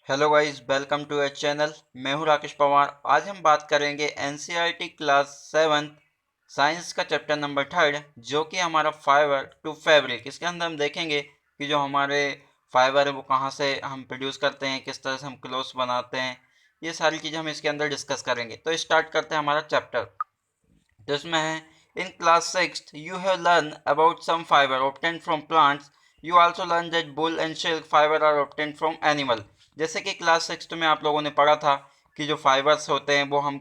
Hello guys, welcome to our channel. मैं हूं राकेश पवार। आज हम बात करेंगे एनसीईआरटी क्लास 7 साइंस का चैप्टर नंबर 3 जो कि हमारा फाइबर टू फैब्रिक। इसके अंदर हम देखेंगे कि जो हमारे फाइबर है वो कहां से हम प्रोड्यूस करते हैं, किस तरह से हम क्लोथ्स बनाते हैं। ये सारी चीज़ें हम इसके अंदर डिस्कस करेंगे। तो स्टार्ट करते हैं हमारा चैप्टर। तो इसमें है, in class 6 you have learn about some fiber obtained from plants. You also learn that wool and silk fibre are obtained from animal. जैसे कि क्लास 6 में आप लोगों ने पढ़ा था कि जो फाइबर्स होते हैं वो हम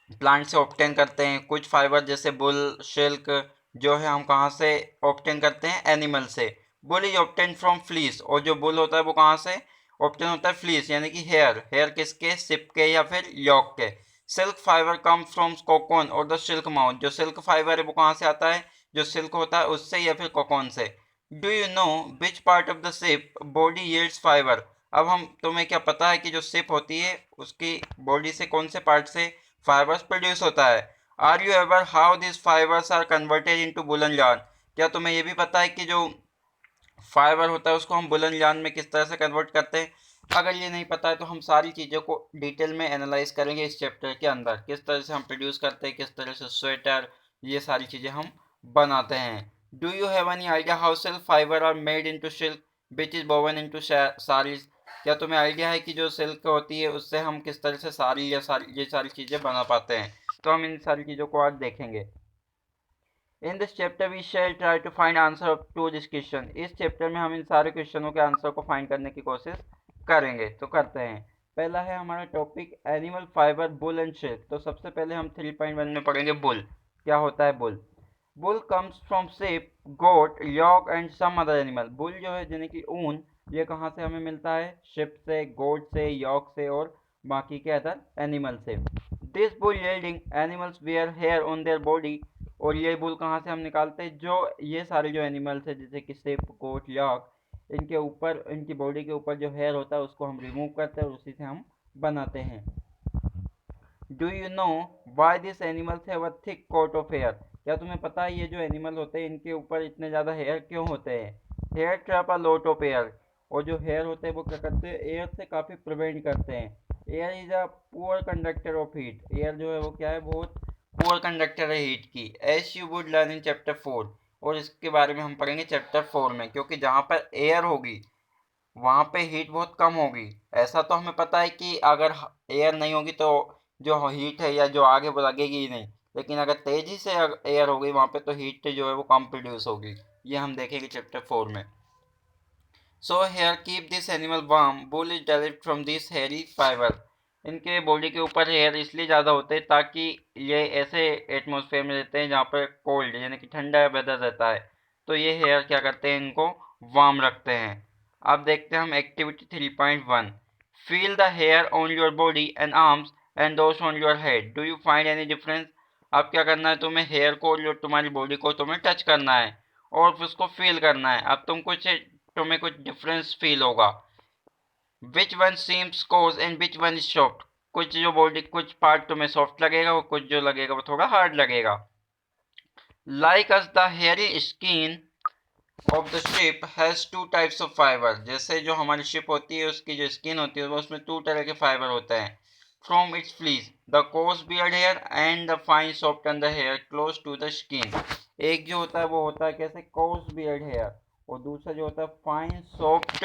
प्लांट से ऑब्टेन करते हैं। कुछ फाइबर जैसे बुल, सिल्क जो है हम कहाँ से ऑब्टेन करते हैं? एनिमल से। Bull is obtain from fleece, और जो बुल होता है वो कहाँ से ऑब्टेन होता है? फ्लीस यानी कि हेयर। हेयर किसके? सिप के या फिर यॉक के। Silk fibre come from cocoon और द सिल्क माउथ। जो सिल्क फाइबर है वो कहाँ से आता है? जो सिल्क होता है उससे या फिर कोकोन से। Do you know which part of the sheep body yields fiber. अब हम तुम्हें क्या पता है कि जो सिप होती है उसकी बॉडी से कौन से पार्ट से फाइबर्स प्रोड्यूस होता है? Are you ever how this fibers are converted into woolen yarn। क्या तुम्हें ये भी पता है कि जो फाइबर होता है उसको हम वुलन yarn में किस तरह से कन्वर्ट करते हैं? अगर ये नहीं पता है तो हम सारी चीज़ों को डिटेल में एनालाइज करेंगे इस चैप्टर के अंदर। किस तरह से हम प्रोड्यूस करते हैं, किस तरह से स्वेटर, ये सारी चीज़ें हम बनाते हैं। Do you have any idea how silk fibre are made into silk which is woven into saris. क्या तुम्हें आइडिया है कि जो सिल्क होती है उससे हम किस तरह से साड़ी या सारी ये सारी चीज़ें बना पाते हैं? तो हम इन सारी चीज़ों को आज देखेंगे। In this chapter we shall try to find answer to this question. इस चैप्टर में हम इन सारे क्वेश्चनों के आंसर को फाइंड करने की कोशिश करेंगे। तो करते हैं। पहला है हमारा topic animal fibre, bull and silk. तो सबसे पहले हम 3.1 में पढ़ेंगे बुल। क्या होता है wool? Wool comes from sheep, goat, yak and some other animal. Wool जो है यानी कि ऊन, ये कहाँ से हमें मिलता है? शिप से, गोट से, यॉक से और बाकी के अदर एनिमल से। This wool yielding animals were hair on their body. और ये बुल कहाँ से हम निकालते हैं? जो ये सारे जो एनिमल्स है जैसे कि शिप, गोट, यॉक, इनके ऊपर, इनकी बॉडी के ऊपर जो हेयर होता है उसको हम रिमूव करते हैं और उसी से हम बनाते हैं। Do you know why this animals have a thick coat of hair. क्या तुम्हें पता है ये जो एनिमल होते हैं इनके ऊपर इतने ज़्यादा हेयर क्यों होते हैं? Hair trap a lot of air. और जो हेयर होते हैं वो क्या करते हैं? एयर से काफ़ी प्रिवेंट करते हैं। Air is a poor conductor of heat. Air जो है वो क्या है? बहुत पुअर कंडक्टर है हीट की। As you would learn in chapter 4। और इसके बारे में हम पढ़ेंगे चैप्टर 4 में, क्योंकि जहाँ पर एयर होगी वहाँ पे हीट बहुत कम होगी। ऐसा तो हमें पता है कि अगर एयर नहीं होगी तो जो हीट है या जो आगे वो लगेगी ही नहीं, लेकिन अगर तेजी से एयर होगी वहाँ पे तो हीट जो है वो कम प्रोड्यूस होगी। ये हम देखेंगे चैप्टर 4 में। So here keep this animal warm, wool is developed from this hairy fibre. इनके बॉडी के ऊपर हेयर इसलिए ज़्यादा होते हैं ताकि ये ऐसे एटमॉस्फेयर में रहते हैं जहाँ पर कोल्ड यानी कि ठंडा वेदर रहता है, तो ये हेयर क्या करते हैं? इनको वार्म रखते हैं। अब देखते हैं हम activity 3.1। Feel the hair on your body and arms and those on your head, do you find any difference. अब क्या करना है तुम्हें? हेयर को, जो तुम्हारी बॉडी को तुम्हें टच करना है और उसको फील करना है। अब तुम्हें कुछ डिफरेंस फील होगा। Which one seems coarse and which one is soft. कुछ जो बॉडी, कुछ पार्ट तुम्हें सॉफ्ट लगेगा और कुछ जो लगेगा वो थोड़ा हार्ड लगेगा। Like us the hairy skin of the ship has to types of fibre. जैसे जो हमारी शिप होती है उसकी जो स्किन होती है वो उसमें 2 तरह के फाइबर होते हैं। From its fleece the coarse beard hair and the fine soft under hair close to the skin. एक जो होता है वो होता है कैसे? Coarse beard hair. और दूसरा जो होता है fine soft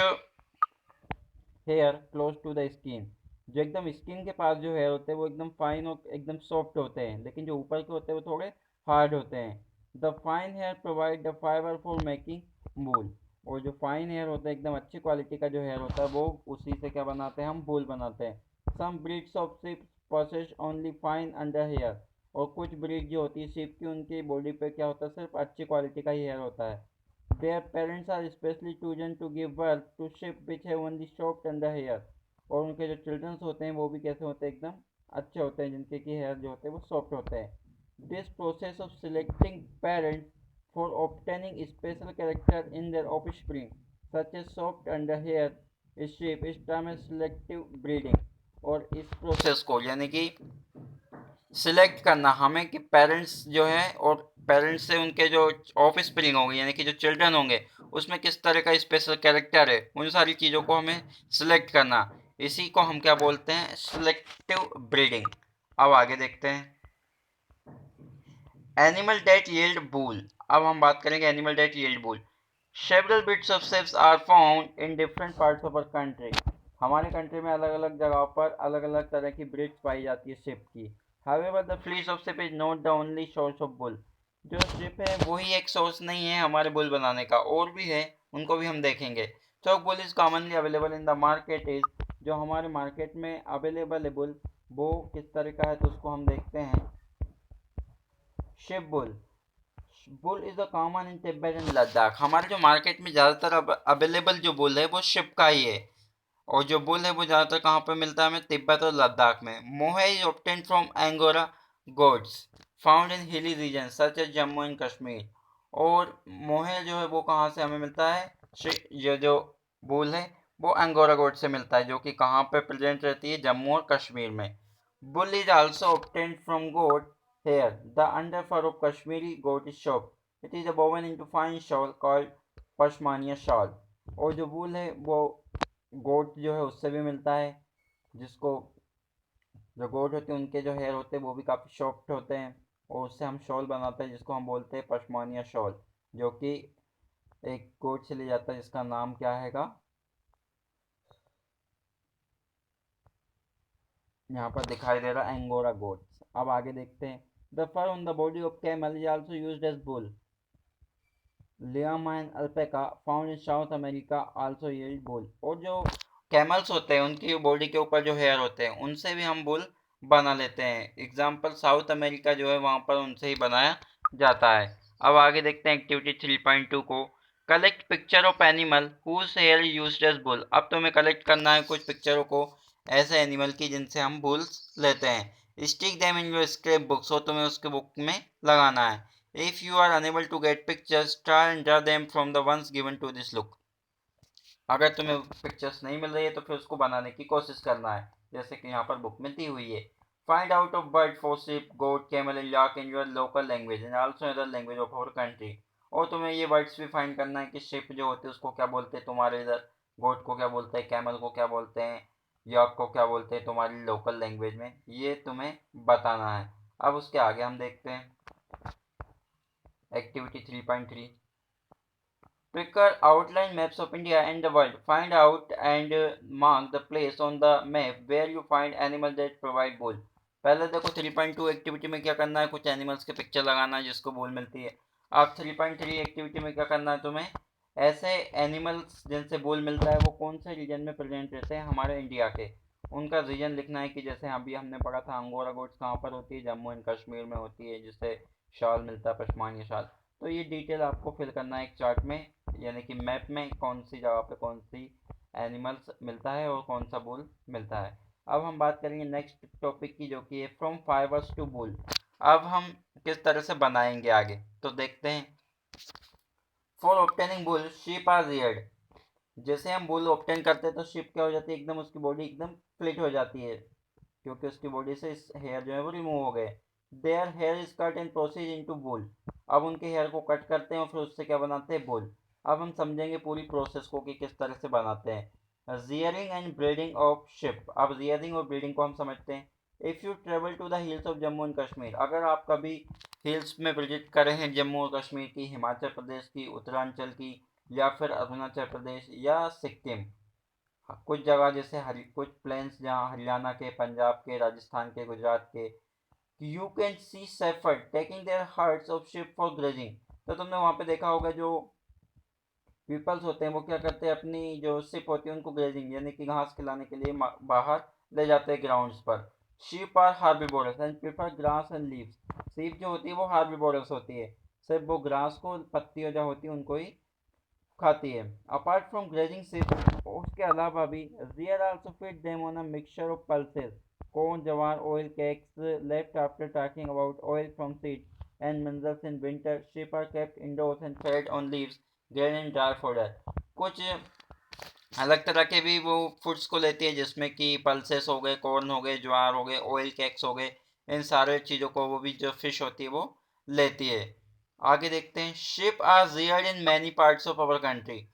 hair close to the skin. जो एकदम स्किन के पास जो हेयर होते हैं वो एकदम फाइन और एकदम सॉफ्ट होते हैं, लेकिन जो ऊपर के होते हैं वो थोड़े हार्ड होते हैं। The fine hair provide the fibre for making wool. और जो फाइन हेयर होता है, एकदम अच्छी क्वालिटी का जो हेयर होता है, वो उसी से क्या बनाते हैं? हम वूल बनाते हैं। Some breeds of sheep possess only fine under hair. और कुछ ब्रीड जो होती है शिप की, उनकी बॉडी पे क्या होता है? सिर्फ अच्छी क्वालिटी का ही हेयर होता है। Their parents are specially chosen to give birth to sheep which have only soft under hair। और उनके जो चिल्ड्रंस होते हैं वो भी कैसे होते हैं? एकदम अच्छे होते हैं, जिनके की हेयर जो होते हैं वो सॉफ्ट होते हैं। This process of selecting parents for obtaining special character in their offspring such as soft under hair sheep is termed as selective breeding। और इस प्रोसेस को यानी कि सिलेक्ट करना हमें कि पेरेंट्स जो है, और पेरेंट्स से उनके जो ऑफ स्प्रिंग होंगे यानी कि जो चिल्ड्रन होंगे उसमें किस तरह का स्पेशल कैरेक्टर है, उन सारी चीज़ों को हमें सिलेक्ट करना। इसी को हम क्या बोलते हैं, सिलेक्टिव ब्रीडिंग। अब आगे देखते हैं एनिमल डेट यील्ड बूल। अब हम बात करेंगे animal that yield wool. Several breeds of sheeps are found in different parts of our country. हमारे कंट्री में अलग अलग जगहों पर अलग अलग तरह की ब्रीड्स पाई जाती है शिप की। However the fleece of ship is not the only source of bull. जो शिप है वही एक सोर्स नहीं है हमारे बुल बनाने का, और भी है, उनको भी हम देखेंगे। चौक wool is commonly available in the market is, जो हमारे मार्केट में अवेलेबल है बुल, वो किस तरह का है तो उसको हम देखते हैं। Ship bull, bull is the common in Tibet and Ladakh. हमारे जो मार्केट में ज़्यादातर अवेलेबल जो बुल है वो शिप का ही है, और जो बुल है वो ज़्यादातर कहाँ पर मिलता है हमें, तिब्बत और लद्दाख में। Mohair is obtained from angora goats found in hilly region such as Jammu and Kashmir. और मोहे जो है वो कहाँ से हमें मिलता है, ये जो बुल है वो एंगोरा गोड से मिलता है, जो कि कहाँ पे प्रेजेंट रहती है, जम्मू और कश्मीर में। Wool is also obtained from goat hair, the under fur of Kashmiri goat is soft, it is woven into fine shawl called pashmina shawl. और जो वूल है वो गोट जो है उससे भी मिलता है, जिसको जो गोट होते हैं उनके जो हेयर होते हैं वो भी काफ़ी सॉफ्ट होते हैं, और उससे हम शॉल बनाते हैं जिसको हम बोलते हैं पशमानिया शॉल, जो कि एक गोट से ले जाता है जिसका नाम क्या हैगा, यहाँ पर दिखाई दे रहा है एंगोरा गोट्स। अब आगे देखते हैं the fur on the body of camel is also used as wool. Llama and alpaca found in South America also yield wool. और जो कैमल्स होते हैं उनकी बॉडी के ऊपर जो हेयर होते हैं उनसे भी हम बुल बना लेते हैं। एग्जाम्पल साउथ अमेरिका जो है वहाँ पर उनसे ही बनाया जाता है। अब आगे देखते हैं एक्टिविटी 3.2 को, collect picture of animal whose hair used as wool. अब तुम्हें कलेक्ट करना है कुछ पिक्चरों को ऐसे एनिमल की जिनसे हम बुल लेते हैं। Stick them in your scrapbook, so तुम्हें उसके बुक में लगाना है। If you are unable to get pictures, try and draw them from the ones given to this look. अगर तुम्हें पिक्चर्स नहीं मिल रही है तो फिर उसको बनाने की कोशिश करना है, जैसे कि यहाँ पर बुक में दी हुई है। Find out of word for sheep goat camel and yak in your local language and also other language of our country. और तुम्हें ये वर्ड्स भी फाइंड करना है कि शिप जो होती है उसको क्या बोलते हैं तुम्हारे इधर, गोट को क्या बोलते हैं, कैमल को क्या बोलते हैं, याक को क्या बोलते हैं तुम्हारी लोकल लैंग्वेज में, ये तुम्हें बताना है। अब उसके आगे हम देखते हैं activity 3.3, Picker outline maps of India and the world. Find out and mark the place on the map where you find animals that provide bull. पहले देखो 3.2 एक्टिविटी में क्या करना है, कुछ एनिमल्स के पिक्चर लगाना है जिसको बुल मिलती है। अब 3.3 एक्टिविटी में क्या करना है तुम्हें, ऐसे एनिमल्स जिनसे बुल मिलता है वो कौन से रीजन में प्रेजेंट रहते हैं हमारे इंडिया के, उनका रीजन लिखना है। कि जैसे अभी हमने पढ़ा था अंगोरा गोट्स कहाँ पर होती है, जम्मू एंड कश्मीर में होती है, जिससे शॉल मिलता है पशमानिया शॉल। तो ये डिटेल आपको फिल करना है एक चार्ट में, यानी कि मैप में कौन सी जगह पे कौन सी एनिमल्स मिलता है और कौन सा बुल मिलता है। अब हम बात करेंगे नेक्स्ट टॉपिक की, जो कि है फ्रॉम फाइबर्स टू बुल। अब हम किस तरह से बनाएंगे आगे तो देखते हैं। For obtaining wool sheep are reared. जैसे हम बुल ऑब्टेन करते हैं तो शीप क्या हो जाती है, एकदम उसकी बॉडी एकदम फ्लिट हो जाती है, क्योंकि उसकी बॉडी से हेयर जो है वो रिमूव हो गए। Their hair is cut and proceed into wool. अब उनके हेयर को कट करते हैं और फिर उससे क्या बनाते हैं, बुल। अब हम समझेंगे पूरी प्रोसेस को कि किस तरह से बनाते हैं। Rearing and breeding of sheep. अब रियरिंग और ब्रीडिंग को हम समझते हैं। If you travel to the hills of Jammu and Kashmir, अगर आप कभी हिल्स में विजिट करे हैं जम्मू और कश्मीर की, हिमाचल प्रदेश की, उत्तरांचल की, या फिर अरुणाचल प्रदेश या सिक्किम, कुछ जगह जैसे कुछ प्लेन्स जहाँ हरियाणा के, पंजाब के, राजस्थान के, गुजरात के, you can see shepherd taking their hertz of ship for grazing. तो तुमने वहाँ पे देखा होगा जो पीपल्स होते हैं वो क्या करते हैं, अपनी जो शिप होती है उनको ग्रेजिंग यानी कि घास खिलाने के लिए बाहर ले जाते हैं ग्राउंड्स पर। Sheep are herbivorous and prefer grass and leaves. Sheep जो होती है वो हार्बिवोरस होती है, सिर्फ वो ग्रास को, पत्तियाँ जो होती है उनको ही खाती है। अपार्ट फ्रॉम ग्रेजिंग शिप, उसके अलावा भी rear also feed them on a mixture of pulses, corn, jawar, oil cakes left after talking about oil from seeds and minerals in winter. Sheep are kept indoors and fed on leaves, grain and dry fodder. कुछ अलग तरह के भी वो foods को लेती है जिसमें कि पल्सेस हो गए, कॉर्न हो गए, ज्वार हो गए, ऑयल केक्स हो गए, इन सारे चीज़ों को वो भी जो फिश होती है वो लेती है। आगे देखते हैं, sheep are reared in many parts of our country.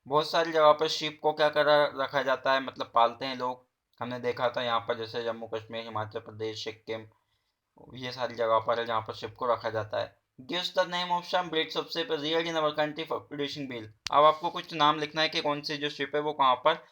बहुत सारी जगह पर शिप को क्या कर रखा जाता है, मतलब पालते हैं लोग। हमने देखा था यहाँ पर जैसे जम्मू कश्मीर, हिमाचल प्रदेश, सिक्किम, ये सारी जगह पर है जहाँ पर शिप को रखा जाता है। Gives the name of some breeds of sheep reared in our country for producing wool. अब आपको कुछ नाम लिखना है कि कौन सी जो शिप है वो कहाँ पर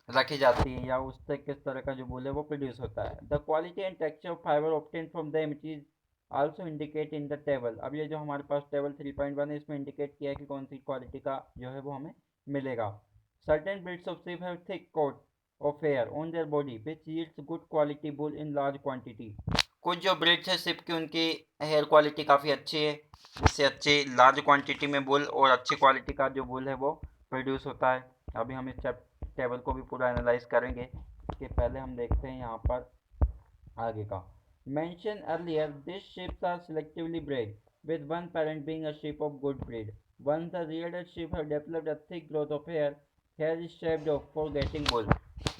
रखी जाती है या उससे किस तरह का जो वूल है वो प्रोड्यूस होता है। The quality and texture of fibre obtain from the images also indicate in the table. अब ये जो हमारे पास टेबल 3.1 है इसमें इंडिकेट किया है कि कौन सी क्वालिटी का जो है वो हमें मिलेगा। Certain breeds of sheep have thick coat of hair on their body which yields good quality wool in large quantity। कुछ जो ब्रीड्स है शिप की उनकी हेयर क्वालिटी काफ़ी अच्छी है, जिससे अच्छी लार्ज क्वांटिटी में वूल और अच्छी क्वालिटी का जो वूल है वो प्रोड्यूस होता है। अभी हम इस टेबल को भी पूरा एनालाइज करेंगे। इसके पहले हम देखते हैं यहाँ पर आगे का। Mention earlier this sheeps are selectively bred with one parent being a sheep of good breed. Once the reared sheep have developed a thick growth of hair, hair is shaved off for getting wool।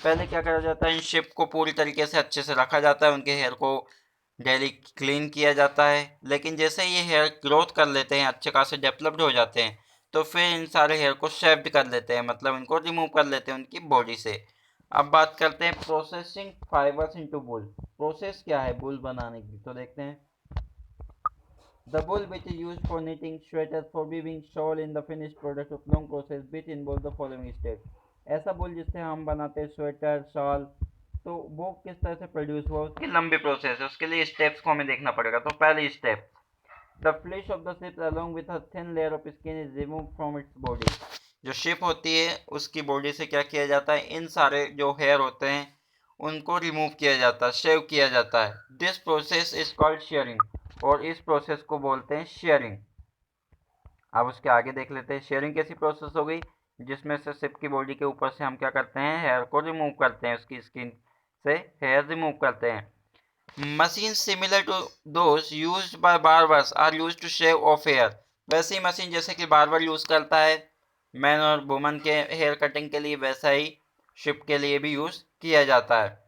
पहले क्या करा जाता है, in ship को पूरी तरीके से अच्छे से रखा जाता है, उनके हेयर को डेली क्लीन किया जाता है। लेकिन जैसे ये हेयर ग्रोथ कर लेते हैं, अच्छे खासे डेवलप्ड हो जाते हैं, तो फिर इन सारे हेयर को शेव्ड कर लेते हैं, मतलब इनको रिमूव कर लेते हैं उनकी बॉडी से। अब बात करते हैं प्रोसेसिंग फाइबर्स इनटू वूल। प्रोसेस क्या है वूल बनाने की, तो देखते हैं। The wool which is used for knitting, sweaters, for weaving shawl in the finished product of long process which involve the following steps। ऐसा वूल जिससे हम बनाते हैं स्वेटर, शॉल, तो वो किस तरह से प्रोड्यूस हुआ उसकी लंबी प्रोसेस है, उसके लिए स्टेप्स को हमें देखना पड़ेगा। तो पहली step, the flash of the ship along with a thin layer of skin is remove from its body. जो शिप होती है उसकी बॉडी से क्या किया जाता है, इन सारे जो हेयर होते हैं उनको रिमूव किया जाता है, शेव किया जाता है। This process is called sharing, और इस प्रोसेस को बोलते हैं शेयरिंग। अब उसके आगे देख लेते हैं शेयरिंग कैसी प्रोसेस हो गई, जिसमें से शिप की बॉडी के ऊपर से हम क्या करते हैं, हेयर को रिमूव करते हैं, उसकी स्किन से हेयर रिमूव करते हैं। Machine similar to those used by barbers are used to shave off hair. वैसी मशीन जैसे कि बार्बर यूज़ करता है मैन और वुमन के हेयर कटिंग के लिए, वैसा ही शिप के लिए भी यूज़ किया जाता है।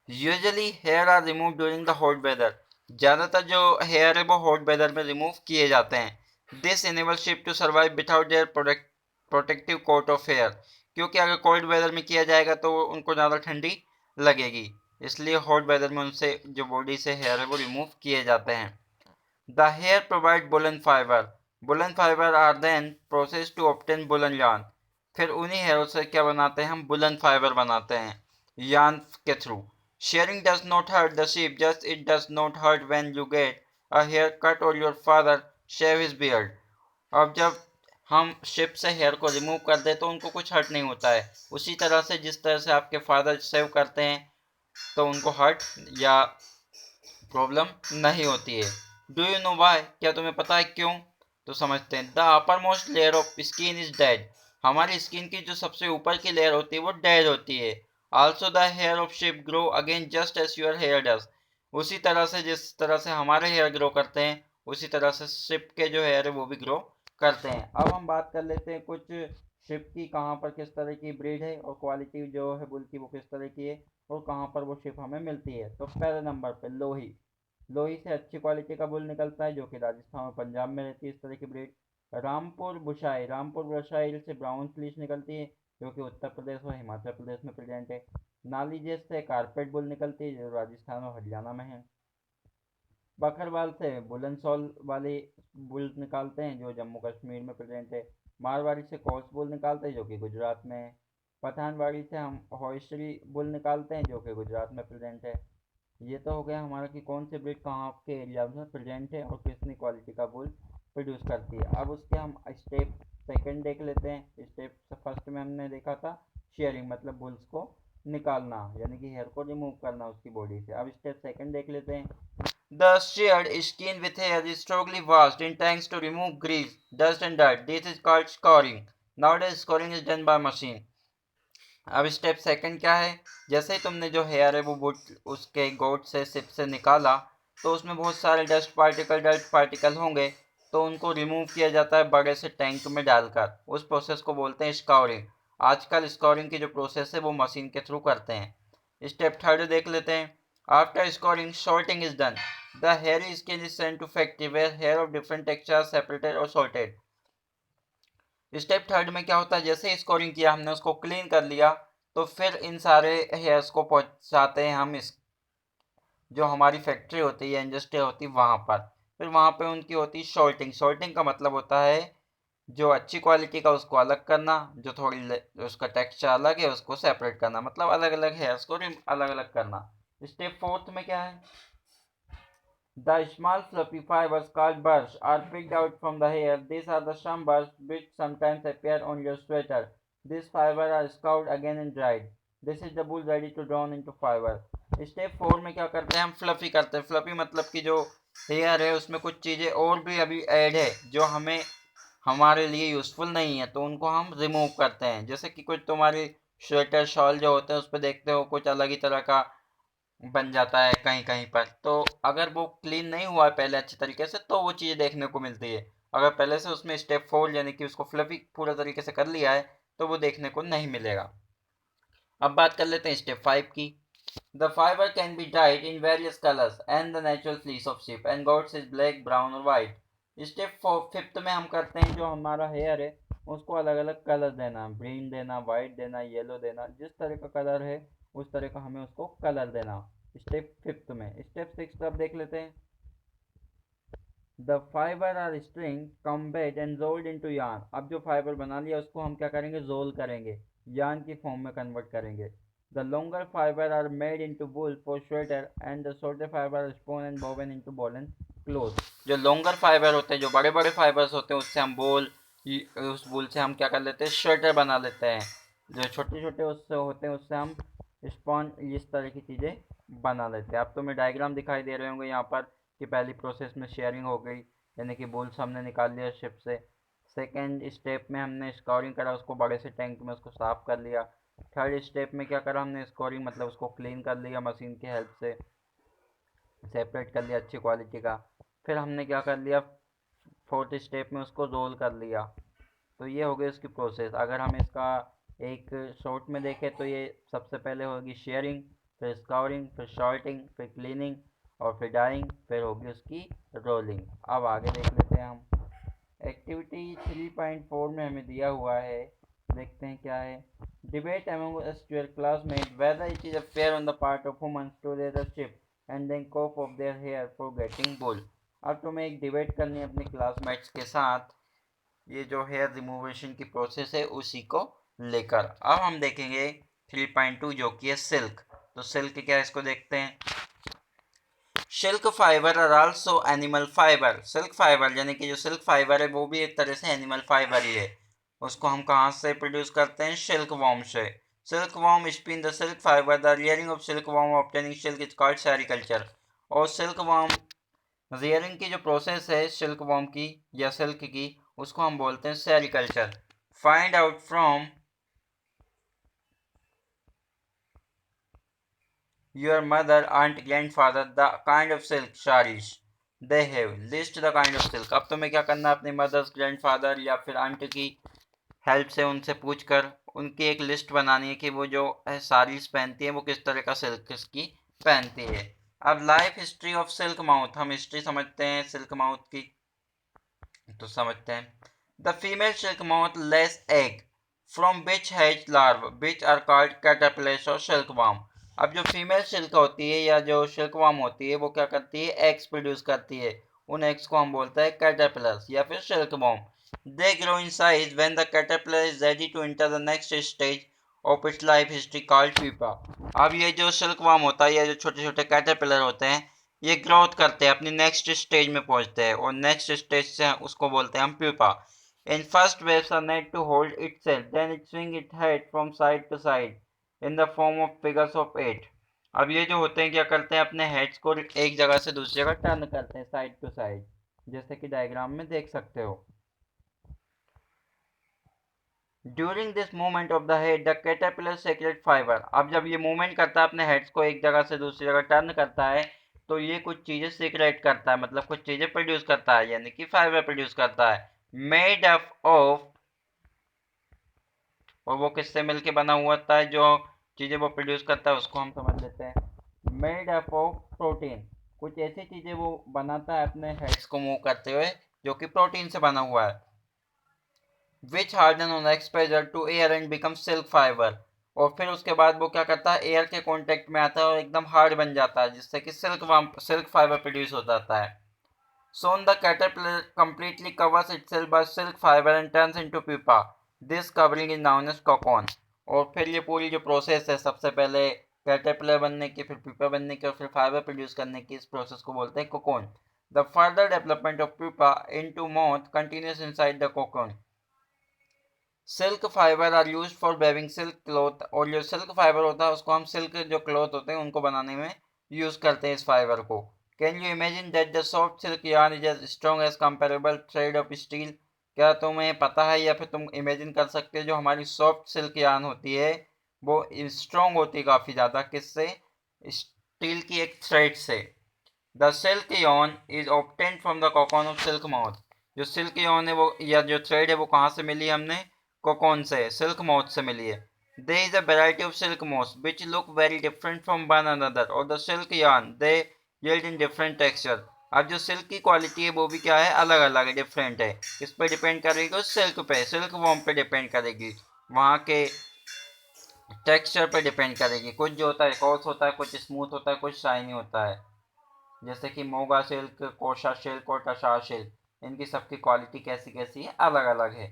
Usually hair are remove during the hot weather. ज़्यादातर जो हेयर है वो हॉट वेदर में रिमूव किए जाते हैं। This enable sheep to survive without their protective coat of hair. क्योंकि अगर कोल्ड वेदर में किया जाएगा तो उनको ज़्यादा ठंडी लगेगी, इसलिए हॉट वेदर में उनसे जो बॉडी से हेयर है वो रिमूव किए जाते हैं। The hair provide woolen fiber. Woolen fiber are then process to obtain woolen yarn. फिर उन्हीं हेयरों से क्या बनाते हैं, हम वुलन फाइबर बनाते हैं यार्न के थ्रू। Shearing does not hurt the sheep, just it does not hurt when you get a haircut or your father shave his beard। अब जब हम शिप से हेयर को रिमूव कर दे तो उनको कुछ हर्ट नहीं होता है, उसी तरह से जिस तरह से आपके फादर सेव करते हैं तो उनको हर्ट या प्रॉब्लम नहीं होती है। डू यू नो वाई, क्या तुम्हें पता है क्यों, तो समझते हैं। The upper most layer of skin is dead. हमारी स्किन की जो सबसे ऊपर की लेयर होती है वो डेड होती है। Also the hair of sheep grow again just as your hair does. उसी तरह से जिस तरह से हमारे हेयर ग्रो करते हैं उसी तरह से शिप के जो हेयर है वो भी ग्रो करते हैं। अब हम बात कर लेते हैं कुछ शिप की कहाँ पर किस तरह की ब्रीड है और क्वालिटी जो है बुल की वो किस तरह की है और कहाँ पर वो शिप हमें मिलती है। तो पहले नंबर पे लोही। लोही से अच्छी क्वालिटी का बुल निकलता है जो कि राजस्थान और पंजाब में रहती है इस तरह की ब्रीड। रामपुर बुशाई, रामपुर बुशाई से ब्राउन फ्लीस निकलती है जो कि उत्तर प्रदेश और हिमाचल प्रदेश में प्रेजेंट है। नालीजेस से कारपेट बुल निकलती है जो राजस्थान और हरियाणा में है। बकरवाल से बुलन सॉल वाले बुल निकालते हैं जो जम्मू कश्मीर में प्रेजेंट है। मारवाड़ी से कॉस बुल निकालते हैं जो कि गुजरात में है। पठानवाड़ी से हम हॉइसरी बुल निकालते हैं जो कि गुजरात में प्रेजेंट है। ये तो हो गया हमारा कि कौन सी ब्रीड कहाँ के एरिया में प्रेजेंट है और कितनी क्वालिटी का बुल प्रोड्यूस करती है। अब उसके हम स्टेप सेकंड देख लेते हैं। स्टेप फर्स्ट में हमने देखा था शेयरिंग, मतलब बुल्स को निकालना यानी कि हेयर को रिमूव करना उसकी बॉडी से। अब स्टेप सेकंड देख लेते हैं। The shared skin with hair is strongly washed in tanks to remove grease, dust and dirt. This is called scoring. Nowadays scoring is done by machine। अब step second क्या है, जैसे ही तुमने जो हेयर है वो बुट उसके गोट से सिप से निकाला तो उसमें बहुत सारे डस्ट पार्टिकल होंगे, तो उनको रिमूव किया जाता है बड़े से टैंक में डालकर। उस प्रोसेस को बोलते हैं स्कॉरिंग। आजकल स्कॉरिंग की जो प्रोसेस है वो मशीन के थ्रू करते हैं। स्टेप थर्ड देख लेते हैं। After scoring, sorting is done. The hairy skin is sent to factory where hair of different texture are separated or sorted. Step third में क्या होता है, जैसे ही स्कोरिंग किया हमने, उसको क्लीन कर लिया, तो फिर इन सारे हेयर्स को पहुंचाते हैं हम इस जो हमारी फैक्ट्री होती है, इंडस्ट्री होती है, वहाँ पर। फिर वहाँ पे उनकी होती है सॉर्टिंग। सॉर्टिंग का मतलब होता है जो अच्छी क्वालिटी का उसको अलग करना, जो उसका टेक्सचर अलग है उसको सेपरेट करना, मतलब अलग अलग हेयर्स को अलग अलग करना। स्टेप फोर्थ में क्या है, the small fluffy fibers called burrs are picked out from the hair. These are the some burrs which sometimes appear on your sweater. These fibers are scoured again and dried. This is the wool ready to drawn into fiber. Step 4 में क्या करते हैं, हम fluffy करते हैं। Fluffy मतलब कि जो हेयर है उसमें कुछ चीज़ें और भी अभी ऐड है जो हमें हमारे लिए यूज़फुल नहीं है, तो उनको हम रिमूव करते हैं। जैसे कि कुछ तुम्हारी स्वेटर शॉल जो होते हैं उस पर देखते हो कुछ अलग ही तरह का बन जाता है कहीं कहीं पर, तो अगर वो क्लीन नहीं हुआ है पहले अच्छे तरीके से तो वो चीज़ देखने को मिलती है। अगर पहले से उसमें स्टेप 4 यानी कि उसको फ्लफी पूरा तरीके से कर लिया है तो वो देखने को नहीं मिलेगा। अब बात कर लेते हैं स्टेप 5 की। The fibre can be died in various colours and the natural fleece of ship and goats is black, brown और वाइट। स्टेप 5 में हम करते हैं जो हमारा हेयर है उसको अलग अलग कलर देना, ग्रीन देना, वाइट देना, येलो देना, जिस तरह का कलर है उस तरह का हमें उसको कलर देना स्टेप 5 में। स्टेप 6 अब देख लेते हैं। The fiber are string combed and rolled into yarn. अब जो फाइबर बना लिया उसको हम क्या करेंगे, रोल करेंगे, यार्न की फॉर्म में कन्वर्ट करेंगे। The longer fiber are made into wool for sweater and the shorter fiber are spun and woven into woolen cloth. जो लॉन्गर फाइबर होते हैं, जो बड़े बड़े फाइबर्स होते हैं, उससे हम उस वूल से हम क्या कर लेते हैं, स्वेटर बना लेते हैं। जो छोटे छोटे उससे होते हैं उससे हम स्पॉन इस तरह की चीज़ें बना लेते हैं। अब तो मैं डायग्राम दिखाई दे रहे होंगे यहाँ पर कि पहली प्रोसेस में शेयरिंग हो गई, यानी कि बुल्स हमने निकाल लिया शिप से। सेकेंड स्टेप में हमने स्कोरिंग करा, उसको बड़े से टैंक में उसको साफ कर लिया। थर्ड स्टेप में क्या करा हमने, स्कोरिंग मतलब उसको क्लीन कर लिया मशीन की हेल्प से, सेपरेट कर लिया अच्छी क्वालिटी का। फिर हमने क्या कर लिया, फोर्थ स्टेप में उसको रोल कर लिया। तो ये हो गई उसकी प्रोसेस। अगर हम इसका एक शॉर्ट में देखें तो ये सबसे पहले होगी शेयरिंग, फिर स्कोरिंग, फिर शॉर्टिंग, फिर क्लीनिंग और फिर डाइंग, फिर होगी उसकी रोलिंग। अब आगे देख लेते हैं हम। एक्टिविटी 3.4 में हमें दिया हुआ है, देखते हैं क्या है। Debate among us your classmate whether it is a fair on the part of woman to raise a sheep and then cop of their hair for getting wool. अब तुम्हें एक डिबेट करनी है अपने क्लासमेट्स के साथ, ये जो हेयर रिमूवेशन की प्रोसेस है उसी को लेकर। अब हम देखेंगे 3.2 जो कि है सिल्क। तो सिल्क क्या है इसको देखते हैं। Silk fibre are also animal fiber. Silk fiber यानी कि जो सिल्क फाइबर है वो भी एक तरह से एनिमल फाइबर ही है। उसको हम कहाँ से प्रोड्यूस करते हैं, सिल्क वॉर्म से। Silk worm spin the silk fibre, the rearing of silk worm obtaining silk is called sericulture. और सिल्क वॉर्म रियरिंग की जो प्रोसेस है सिल्क वॉर्म की या सिल्क की, उसको हम बोलते हैं sericulture. Find out from your mother, aunt, grandfather the kind of silk sarees they have, list the kind of silk। अब तुम्हें क्या करना है, अपने मदर्स, ग्रैंडफादर या फिर आंट की हेल्प से उनसे पूछ कर उनकी एक लिस्ट बनानी है कि वो जो साड़ीज पहनती है वो किस तरह का सिल्क की पहनती है। अब life history of silk moth, हम हिस्ट्री समझते हैं सिल्क माउथ की, तो समझते हैं। The female silk moth lays egg from which hatch larvae which are called caterpillars और सिल्क वार्म। अब जो फीमेल सिल्क होती है या जो सिल्क वार्म होती है वो क्या करती है, एग्स प्रोड्यूस करती है। उन एग्स को हम बोलते हैं कैटरपिलर्स या फिर silkworm. They grow in size when the caterpillar is ready to enter the next stage of its life history called pupa. अब ये जो सिल्क वार्म होता है या जो छोटे छोटे कैटरपिलर होते हैं ये ग्रोथ करते हैं, अपनी नेक्स्ट स्टेज में पहुंचते हैं और नेक्स्ट स्टेज से उसको बोलते हैं हम pupa. In first waves are made to hold itself, then it swing it head from side to side in the form of figures of 8। अब ये जो होते हैं क्या करते हैं, अपने हेड्स को एक जगह से दूसरी जगह टर्न करते हैं साइड टू साइड, जैसे कि डायग्राम में देख सकते हो। During this movement of the head the caterpillar secrete fiber. अब जब ये मूवमेंट करता है अपने हेड्स को एक जगह से दूसरी जगह टर्न करता है तो ये कुछ चीज़ें सीक्रेट करता है, मतलब कुछ चीज़ें प्रोड्यूस करता है, यानी कि फाइबर प्रोड्यूस करता है मेड अप ऑफ। और वो किससे मिलके बना हुआ होता है, जो चीज़ें वो प्रोड्यूस करता है उसको हम समझ लेते हैं। मेड अप ऑफ प्रोटीन, कुछ ऐसी चीज़ें वो बनाता है अपने हेड्स को मूव करते हुए जो कि प्रोटीन से बना हुआ है। Which harden on exposure to air and become silk fibre, और फिर उसके बाद वो क्या करता है, एयर के कांटेक्ट में आता है और एकदम हार्ड बन जाता है, जिससे कि सिल्क फाइबर प्रोड्यूस हो जाता है। Soon the caterpillar completely covers itself by silk fiber and turns into pupa. This covering is known as cocoon. और फिर ये पूरी जो प्रोसेस है, सबसे पहले कैटरपिलर बनने की, फिर प्यूपा बनने की और फिर फाइबर प्रोड्यूस करने की, इस प्रोसेस को बोलते हैं cocoon. The further development of pupa into moth continues inside the cocoon. Silk fibre are use for weaving silk cloth, और जो सिल्क फाइबर होता है उसको हम सिल्क जो क्लॉथ होते हैं उनको बनाने में यूज करते हैं इस फाइबर को। Can you imagine that the soft silk yarn is as strong as comparable thread of steel, क्या तुम्हें पता है या फिर तुम इमेजिन कर सकते हो जो हमारी सॉफ्ट सिल्क यार्न होती है वो स्ट्रॉन्ग होती है काफ़ी ज़्यादा, किससे, स्टील की एक थ्रेड से। The silk yarn is obtained from the cocoon of silk moth, जो सिल्क yarn है वो या जो थ्रेड है वो कहाँ से मिली हमने, कोकोन से, सिल्क मोथ से मिली है। There is a variety of silk moths which look very different from one another, और the silk yarn they yield in different texture। अब जो सिल्क की क्वालिटी है वो भी क्या है, अलग अलग है, डिफरेंट है। किस पे डिपेंड करेगी, उस सिल्क पे, सिल्क वॉर्म पे डिपेंड करेगी, वहाँ के टेक्सचर पे डिपेंड करेगी। कुछ जो होता है कॉस होता है, कुछ स्मूथ होता है, कुछ शाइनी होता है, जैसे कि मोगा सिल्क, कोशा सिल्क और टशा सिल्क, इनकी सबकी क्वालिटी कैसी कैसी है, अलग अलग है।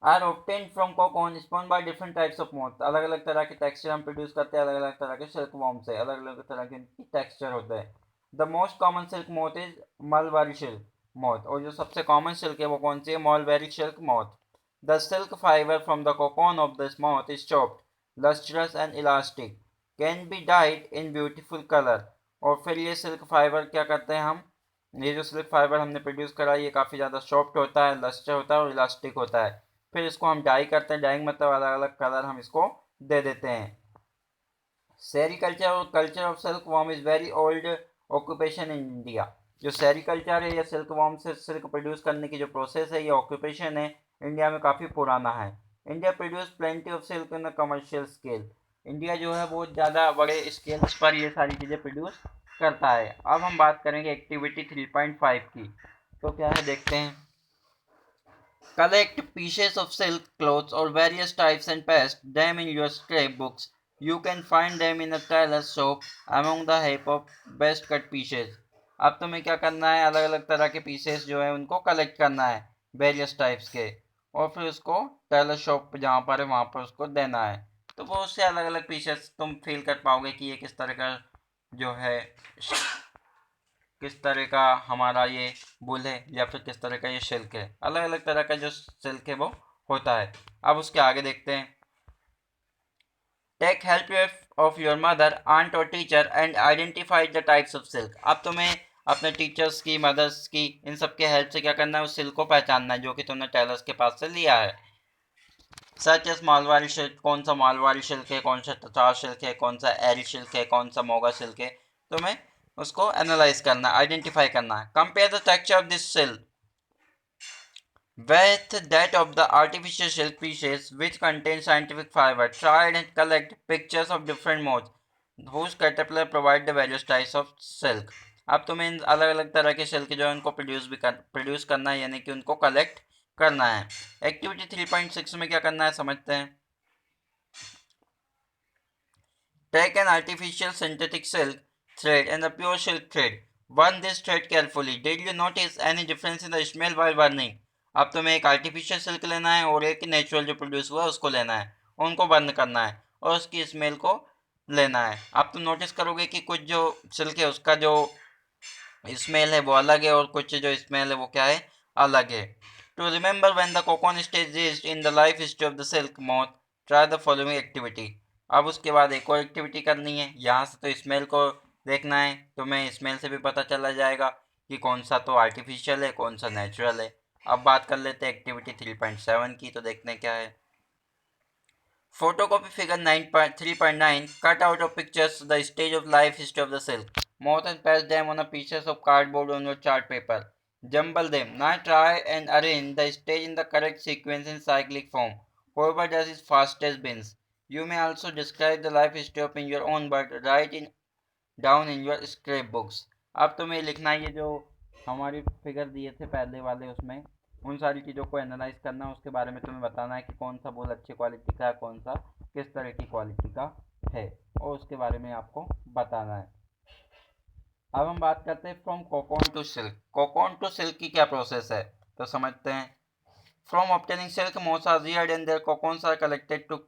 Are obtained from cocoon spun by different types of moth, अलग अलग तरह के टेक्सचर हम प्रोड्यूस करते हैं अलग अलग तरह के सिल्क वॉर्म से, अलग अलग तरह के टेक्सचर होते हैं। The most common silk moth is mulberry silk moth, और जो सबसे कॉमन सिल्क है वो कौन सी है, mulberry silk moth. The silk fibre from the cocoon of this moth is soft lustrous and elastic, can be died in beautiful colour, और फिर ये सिल्क फाइबर क्या करते हैं हम, ये जो सिल्क फाइबर हमने प्रोड्यूस करा ये काफ़ी ज़्यादा सॉफ्ट होता है, लस्टर होता है और इलास्टिक होता है। फिर इसको हम डाई करते हैं, डाइंग मतलब अलग अलग कलर हम इसको दे देते हैं। सेरीकल्चर और culture of silk worm is very old occupation in India, जो सेरीकल्चर है या सिल्क वॉर्म से सिल्क प्रोड्यूस करने की जो प्रोसेस है, ये ऑक्यूपेशन है, इंडिया में काफ़ी पुराना है। India produce plenty of silk in a commercial scale, India जो है बहुत ज़्यादा बड़े स्केल्स पर ये सारी चीज़ें प्रोड्यूस करता है। अब हम बात करेंगे एक्टिविटी 3.5 की, तो क्या है देखते हैं। Collect pieces of silk cloths or various types and paste them in your scrapbooks. You can find them in a tailor's shop among the heap of best cut pieces. अब तुम्हें क्या करना है, अलग अलग तरह के पीसेस जो है उनको कलेक्ट करना है, वेरियस टाइप्स के, और फिर उसको टेलर शॉप पे जहाँ पर है वहाँ पर उसको देना है। तो वो उससे अलग अलग पीसेस तुम फील कर पाओगे कि ये किस तरह का जो है, किस तरह का हमारा ये वूल है या फिर किस तरह का ये सिल्क है, अलग अलग तरह का जो सिल्क है वो होता है। अब उसके आगे देखते हैं। Take help of your mother, aunt और teacher and identify the types of silk. अब तुम्हें अपने टीचर्स की, मदर्स की, इन सब के हेल्प से क्या करना है, उस सिल्क को पहचानना है जो कि तुमने टेलर्स के पास से लिया है। सच एस मालवारी सिल्क, कौन सा मालवारी सिल्क है, कौन सा ततार सिल्क है, कौन सा एरी सिल्क है, कौन सा मोगा सिल्क है, तुम्हें उसको एनालाइज करना, आइडेंटिफाई करना है। Compare the texture of this silk with that of the artificial silk pieces which contain scientific fiber. Try and collect pictures of different moths whose caterpillar provide the various types of silk. अब तुम्हें इन अलग अलग तरह के silk जो है उनको produce करना है, यानी कि उनको कलेक्ट करना है। एक्टिविटी 3.6 में क्या करना है समझते हैं। Take an artificial synthetic silk thread and a pure silk thread. Burn this thread carefully. Did you notice any difference in the smell while burning? अब तुम्हें एक आर्टिफिशियल सिल्क लेना है और एक नेचुरल जो प्रोड्यूस हुआ है उसको लेना है, उनको बर्न करना है और उसकी स्मेल को लेना है। अब तुम नोटिस करोगे कि कुछ जो सिल्क है उसका जो स्मेल है वो अलग है और कुछ जो स्मेल है वो क्या है, अलग है। To remember when the cocoon stage in the life history of the silk moth, try the following activity. अब उसके बाद एक और एक्टिविटी करनी है, यहाँ से तो स्मेल को देखना है, तुम्हें स्मेल से भी पता चला जाएगा कि कौन सा तो आर्टिफिशियल है कौन सा नेचुरल है। अब बात कर लेते हैं एक्टिविटी 3.7 की, तो देखते हैं क्या है। Photocopy figure 3.9, cut out of pictures the stage of life history of the silk. Moth and paste them on a pieces of cardboard on your chart paper. Jumble them. Now try and arrange the stage in the correct sequence in cyclic form. Whoever does it fastest wins. You may also describe the life history of in your own but write in down in your scrap books. अब तुम्हें लिखना है ये जो हमारी figure दिए थे पहले वाले उसमें उन सारी चीज़ों को एनालाइज करना, उसके बारे में तुम्हें बताना है कि कौन सा बोल अच्छी क्वालिटी का है, कौन सा किस तरह की क्वालिटी का है, और उसके बारे में आपको बताना है। अब हम बात करते हैं from cocoon to silk. Cocoon to silk की क्या प्रोसेस है तो समझते हैं। From obtaining silk moths are reared and their cocoons are collected to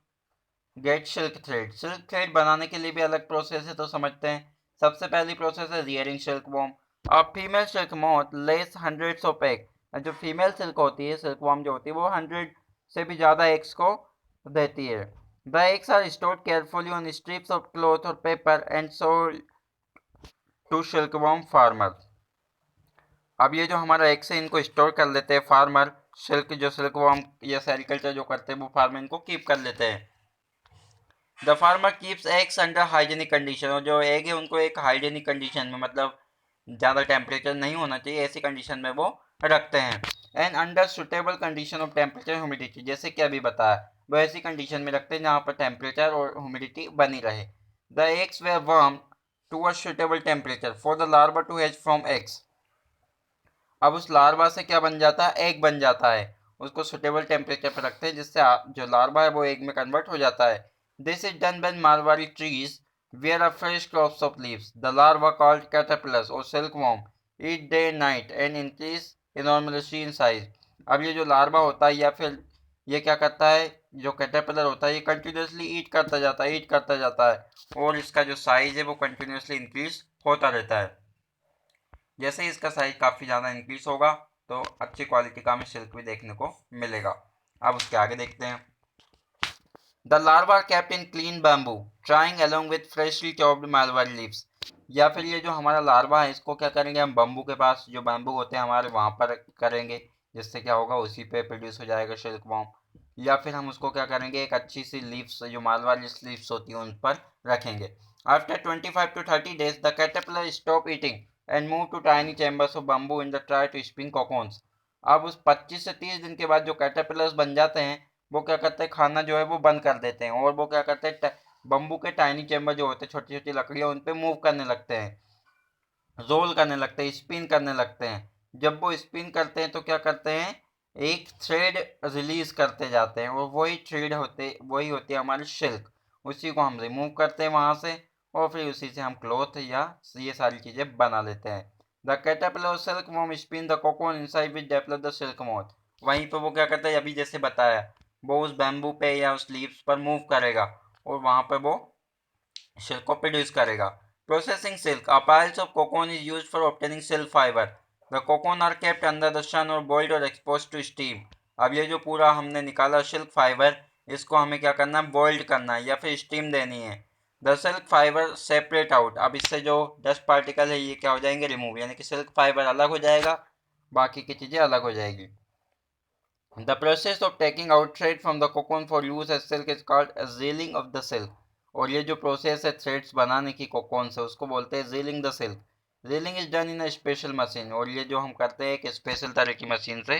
get silk thread. Silk thread बनाने के लिए भी अलग प्रोसेस है तो समझते हैं। सबसे पहली प्रोसेस है rearing silk worm. A female silk moth less hundreds of egg. जो फीमेल सिल्क होती है, सिल्क वॉर्म जो होती है, वो 100 से भी ज़्यादा एग्स को देती है। The eggs are stored carefully on strips of cloth और paper and sold to silk worm farmer. अब ये जो हमारा एग्स है इनको स्टोर कर लेते हैं फार्मर। सिल्क जो सिल्क वॉर्म या सेरिकल्चर जो करते हैं वो फार्मर इनको कीप कर लेते हैं। The farmer keeps eggs under hygienic condition. और जो एग है उनको एक हाइजेनिक कंडीशन में, मतलब ज़्यादा टेम्परेचर नहीं होना चाहिए, ऐसी कंडीशन में वो रखते हैं। And under suitable condition of temperature humidity, जैसे कि अभी बताया, वो ऐसी कंडीशन में रखते हैं जहाँ पर टेम्परेचर और ह्यूमिडिटी बनी रहे। The eggs were warm to a suitable temperature for the larva to hatch from eggs. अब उस लार्वा से क्या बन जाता है, एग बन जाता है। उसको सुटेबल टेम्परेचर पर रखते हैं जिससे जो लार्वा है वो एग में कन्वर्ट हो जाता है। This is done when mulberry trees wear a fresh crops of leaves. The larva called caterpillars और silkworm eat day night and increase enormously in size. अब ये जो लार्वा होता है या फिर ये क्या करता है, जो कैटरपिलर होता है ये कंटिन्यूसली ईट करता जाता है, ईट करता जाता है, और इसका जो साइज है वो कंटिन्यूसली इंक्रीज होता रहता है। जैसे ही इसका साइज काफ़ी ज़्यादा इंक्रीज होगा तो अच्छी क्वालिटी का हमें सिल्क भी देखने को मिलेगा। अब उसके आगे देखते हैं। The larva kept in clean bamboo trying along with freshly chopped Mahalwari leaves. या फिर ये जो हमारा लार्वा है इसको क्या करेंगे, हम बम्बू के पास जो बैम्बू होते हैं हमारे वहाँ पर करेंगे, जिससे क्या होगा उसी पे प्रोड्यूस हो जाएगा सिल्क वॉर्म। या फिर हम उसको क्या करेंगे, एक अच्छी सी लीव्स जो मालवारी लीव्स होती हैं उन पर रखेंगे। After 25 to 30 days the caterpillar stop eating and move to tiny chambers of bamboo in the try to spin cocoons। अब उस 25 से 30 दिन के बाद जो कैटरपिलर्स बन जाते हैं वो क्या करते हैं, खाना जो है वो बंद कर देते हैं, और वो क्या करते हैं बम्बू के टाइनी चेम्बर जो होते हैं, छोटी छोटी लकड़ियाँ, उन पे मूव करने लगते हैं, रोल करने लगते हैं, स्पिन करने लगते हैं। जब वो स्पिन करते हैं तो क्या करते हैं, एक थ्रेड रिलीज करते जाते हैं, और वही होती है हमारी सिल्क। उसी को हम रिमूव करते हैं वहाँ से, और फिर उसी से हम क्लॉथ या ये सारी चीज़ें बना लेते हैं। The caterpillar silk worm spin the cocoon inside which develop the silk moth. वहीं पर वो क्या करता है, अभी जैसे बताया, वो उस बैम्बू पे या उस लीव्स पर मूव करेगा और वहाँ पर वो सिल्क को प्रोड्यूस करेगा। Processing silk, a piles of cocoon is used for obtaining silk fiber. The cocoon are kept under the sun or boiled or exposed to steam. अब ये जो पूरा हमने निकाला सिल्क फाइबर, इसको हमें क्या करना है, बॉइल्ड करना है या फिर स्टीम देनी है। The silk fibre separate out. अब इससे जो डस्ट पार्टिकल है ये क्या हो जाएंगे, रिमूव, यानी कि सिल्क फाइबर अलग हो जाएगा, बाकी की चीज़ें अलग हो जाएगी। The process of taking out thread from the cocoon for use as silk is called as reeling of the silk। और ये जो प्रोसेस है थ्रेड्स बनाने की कोकोन से, उसको बोलते हैं reeling the silk. Reeling is done in a special machine. और ये जो हम करते हैं एक स्पेशल तरह की मशीन से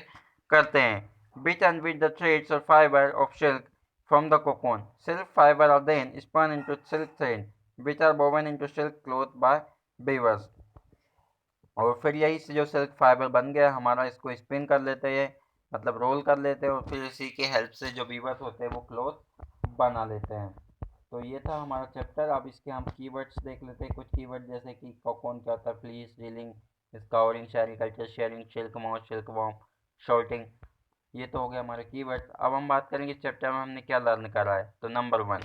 करते हैं। Bit and with the threads और fibre of silk from the cocoon. Silk fibre are then spun into silk thread which are woven into silk cloth by weavers. और फिर यही से जो सिल्क फाइबर बन गया हमारा, इसको स्पिन कर लेते हैं, मतलब रोल कर लेते हैं, और फिर इसी के हेल्प से जो वीवर्स होते हैं वो क्लॉथ बना लेते हैं। तो ये था हमारा चैप्टर। अब इसके हम कीवर्ड्स देख लेते हैं, कुछ कीवर्ड जैसे कि कौन क्या होता है, fleece, reeling, scouring, sericulture, shearing, silk moth, silk worm, sorting. ये तो हो गया हमारे कीवर्ड। अब हम बात करेंगे इस चैप्टर में हमने क्या लर्न करा है। तो number 1,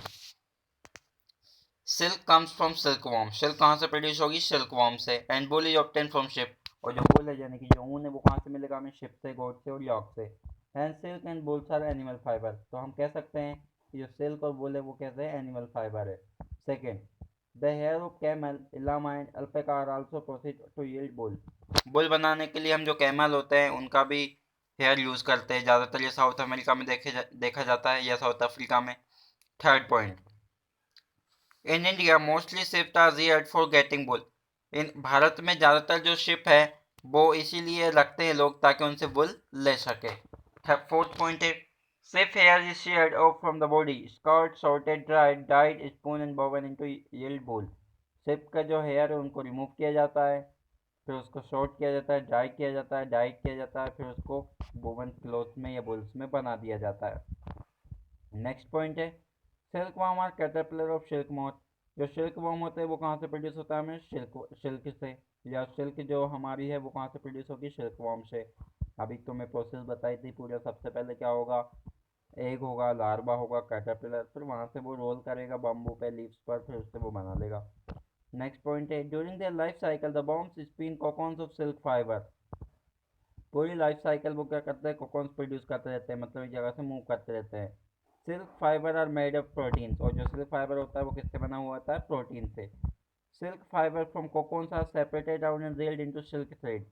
silk comes from silkworm. Silk कहाँ से प्रोड्यूस होगी, सिल्क वॉर्म से। And wool is obtain from sheep. और जो वुल है यानी कि जो ऊन है वो कहाँ से मिलेगा हमें, शिप से, गोट से और यॉक से। And silk and wools are animal fiber. तो हम कह सकते हैं कि जो सिल्क और वुल है वो कैसे है, एनिमल फाइबर है। Second, the hair of camel, llama and alpaca are also processed to yield wool. Wool बनाने के लिए हम जो कैमल होते हैं उनका भी हेयर यूज़ करते हैं, ज़्यादातर ये साउथ अमेरिका में देखा जाता है या साउथ अफ्रीका में। Third point, in India mostly ships are reared for getting wool. In Bharat में ज़्यादातर जो शिप है वो इसीलिए रखते हैं लोग ताकि उनसे वुल ले सके। फोर्थ पॉइंट है, Stiff hair is sheared off from the body. Scoured, sorted, dried, dyed, spoon and woven into yield bowl. Sheep का जो हेयर है उनको रिमूव किया जाता है, फिर उसको शॉर्ट किया जाता है, ड्राई किया जाता है, डाइड किया जाता है, फिर उसको वोवन क्लॉथ में या बुल्स में बना दिया जाता है। नेक्स्ट पॉइंट है सिल्क वर्म और कैटरपिलर ऑफ सिल्क मॉथ। जो सिल्क वर्म होता है वो कहाँ से प्रोड्यूस होता है, हमें सिल्क से, या सिल्क जो हमारी है वो कहाँ से प्रोड्यूस होगी, सिल्क वर्म से। अभी तो मैं प्रोसेस बताई थी पूरा। सबसे पहले क्या होगा, एग होगा, लार्वा होगा, कैटरपिलर, फिर वहाँ से वो रोल करेगा बम्बू पे, लीव्स पर, फिर उससे वो बना लेगा। नेक्स्ट पॉइंट है during their life cycle the bombs spin cocoons of silk fibre. पूरी लाइफ साइकिल वो क्या करते हैं, कोकॉन्स प्रोड्यूस करते रहते हैं, मतलब एक जगह से मूव करते रहते हैं। Silk fibre are made of protein, और जो सिल्क फाइबर होता है वो किससे बना हुआ होता है, प्रोटीन से। Silk fibre from cocoons are separated out and reeled into silk thread.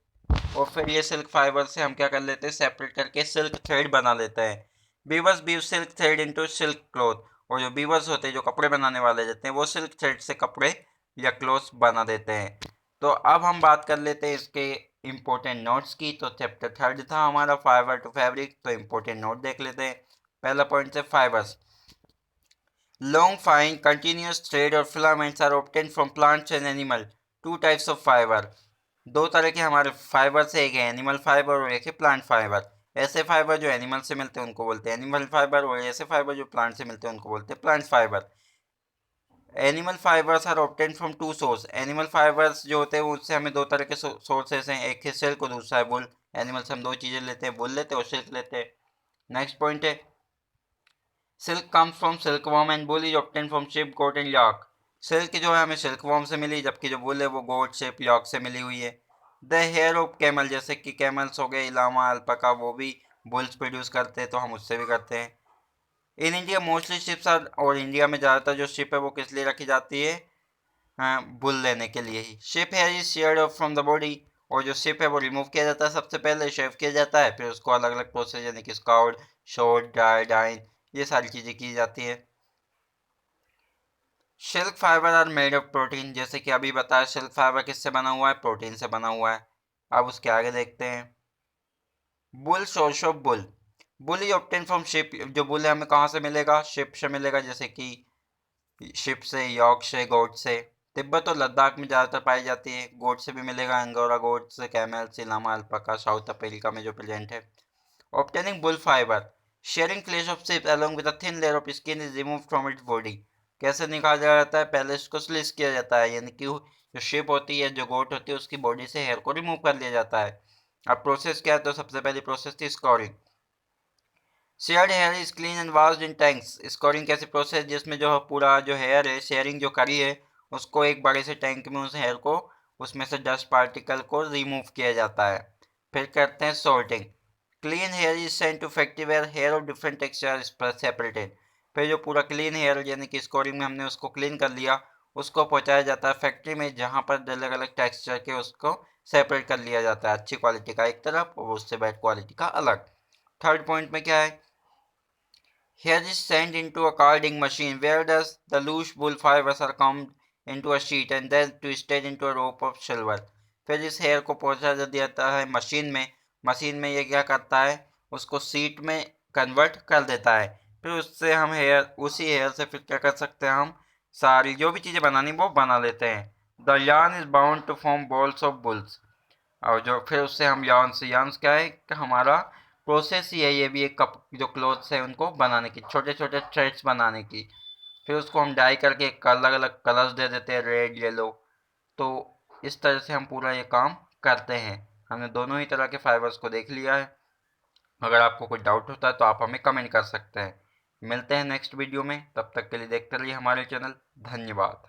और फिर ये सिल्क फाइबर से हम क्या कर लेते हैं, सेपरेट करके सिल्क थ्रेड बना लेते हैं। Weavers weave silk thread into silk cloth. और जो बीवर्स होते हैं, जो कपड़े बनाने वाले रहते हैं, वो सिल्क थ्रेड से कपड़े या क्लॉथ्स बना देते हैं। तो अब हम बात कर लेते हैं इसके इम्पोर्टेंट नोट्स की। तो चैप्टर 3 था हमारा फाइबर टू फैब्रिक, तो इम्पोर्टेंट नोट देख लेते हैं। पहला पॉइंट है fibres. Long fine continuous thread और filaments are obtain from plants and animal. Two types of fibre. दो तरह के हमारे फाइबर से, एक है एनिमल फाइबर और एक है प्लांट फाइबर। ऐसे फाइबर जो एनिमल से मिलते हैं उनको बोलते हैं एनिमल फाइबर, और ऐसे फाइबर जो प्लांट से मिलते हैं उनको बोलते हैं plant fiber. Animal fibers are obtain from two source. Animal fibers जो होते हैं उससे हमें दो तरह के सोर्सेस हैं, एक है सिल्क और दूसरा है वुल। एनिमल से हम दो चीज़ें लेते हैं, वुल लेते हैं और सिल्क लेते हैं। नेक्स्ट पॉइंट है silk comes from silkworm and wool is obtain from sheep, goat and yak. Silk जो है हमें सिल्क वर्म से मिली, जबकि जो वुल है वो गोट, शिप, याक से मिली हुई है। द हेयर ऑफ कैमल, जैसे कि कैमल्स हो गए, इलामा, अल्पाका, वो भी बुल्स प्रोड्यूस करते हैं, तो हम उससे भी करते हैं। In India mostly ships are, और इंडिया में ज़्यादातर जो शिप है वो किस लिए रखी जाती है, बुल लेने के लिए ही। Sheep hair is sheared off from the body. और जो शिप है वो रिमूव किया जाता है, सबसे पहले शेव किया जाता है, फिर उसको अलग अलग प्रोसेस यानी कि स्काउट, शॉर्ट, ड्राई, डाइन, ये सारी चीज़ें की जाती है। Silk fibre are made of protein, जैसे कि अभी बताया सिल्क फाइबर किससे बना हुआ है, प्रोटीन से बना हुआ है। अब उसके आगे देखते हैं bull, source of bull. Bull is obtain from ship. जो बुल है हमें कहाँ से मिलेगा, शिप से मिलेगा, जैसे कि शिप से, यॉर्क से, गोट से। तिब्बत और लद्दाख में ज़्यादातर पाई जाती है। गोट से भी मिलेगा, अंगोरा गोट से, कैमल से, लामा, अल्पाका, साउथ अफ्रीका में जो प्रेजेंट है। Obtaining wool fiber, shearing fleece of sheep along with a thin layer of skin is remove from its body. कैसे निकाला जाता है, पहले इसको स्लिस किया जाता है, यानी कि जो शिप होती है, जो गोट होती है, उसकी बॉडी से हेयर को रिमूव कर लिया जाता है। अब प्रोसेस क्या है, तो सबसे पहली प्रोसेस थी scoring. Shared here is clean and washed in tanks. Scoring कैसी प्रोसेस, जिसमें जो पूरा जो हेयर है, शेयरिंग जो करी है, उसको एक बड़े से टैंक में उस हेयर को, उसमें से डस्ट पार्टिकल को रिमूव किया जाता है। फिर करते हैं sorting. Clean hair is sent to factory where hair of different texture separated. फिर जो पूरा क्लीन हेयर यानी कि स्कोरिंग में हमने उसको क्लीन कर लिया, उसको पहुंचाया जाता है फैक्ट्री में, जहाँ पर अलग अलग टेक्सचर के उसको सेपरेट कर लिया जाता है। अच्छी क्वालिटी का एक तरफ और उससे बैड क्वालिटी का अलग। थर्ड पॉइंट में क्या है, hair is sent into a carding machine where does the loose wool fibers are combed into a sheet and then twisted into a rope of silver। फिर इस हेयर को पहुंचा जाता है मशीन में। मशीन में ये क्या करता है, उसको सीट में कन्वर्ट कर देता है। फिर उससे हम हेयर, उसी हेयर से फिर क्या कर सकते हैं, हम सारी जो भी चीज़ें बनानी वो बना लेते हैं। The yarn is bound to form balls of wools. और जो फिर उससे हम यार्न्स क्या है कि हमारा प्रोसेस ही है, ये भी एक कप जो क्लोथ्स है उनको बनाने की, छोटे छोटे थ्रेड्स बनाने की। फिर उसको हम डाई करके अलग अलग कलर्स दे देते हैं, रेड, येलो। तो इस तरह से हम पूरा ये काम करते हैं। हमने दोनों ही तरह के फाइबर्स को देख लिया है। अगर आपको कोई डाउट होता है तो आप हमें कमेंट कर सकते हैं। मिलते हैं नेक्स्ट वीडियो में, तब तक के लिए देखते रहिए हमारे चैनल। धन्यवाद।